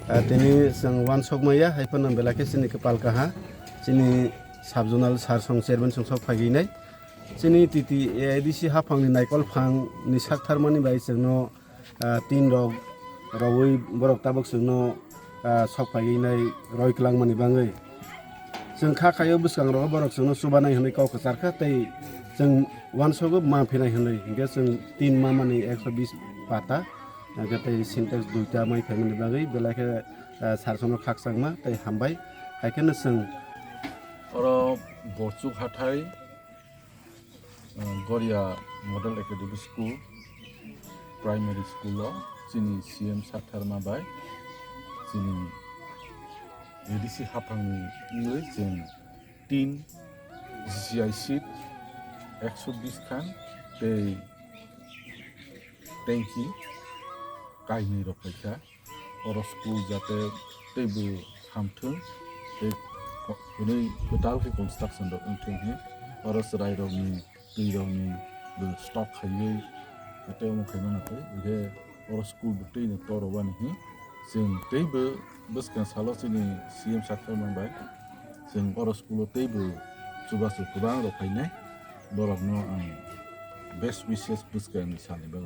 Tini sang wan sok maya hai pan belake sini kepal kaha sini subjonal sar song chairman song sok phagi nai sini titi AIDC Haphang ni naikol phang ni sakthar mani bai chengno tin rok rawi borok tabok chengno sok phagi nai roi klang mani bangai जों खाखायो बुसखां रो बरक जोंनो सुबानाय होनै काव खसारखा तै जों वानसोगो मा फेनाय होनै इंगे जों 3 मा माने 120 पाता गतै सिनटेक्स दुइटा माइ फेमनि बागै बेलाखे सारसनो खाकसांमा तै हामबाय हायखेनो जों अरो बचुक हाथाय गरिया model academy school primary school जोंनि सीएम साथारमा बाय जोंनि AIDC हाफांनि जों 3 GCI सीट 120 खान दै टेंकी कायनि रफायखा अरो स्कुल जाते दैबो हामथों दै हनै गोदाल के कन्स्ट्रक्शन द उनथिंनि अरो सरायरनि दैरनि स्टक खायै गते मखैनो नाथाय बे अरो स्कुल दैनो तोरबानि जों दैबो बसका सालो जोंनि सीएम साथार मोनबाय जों अरो स्कुल दैबो जुबासु गोबां रफायनाय बरकनो आं बेस्ट विशेस बसका सानैबो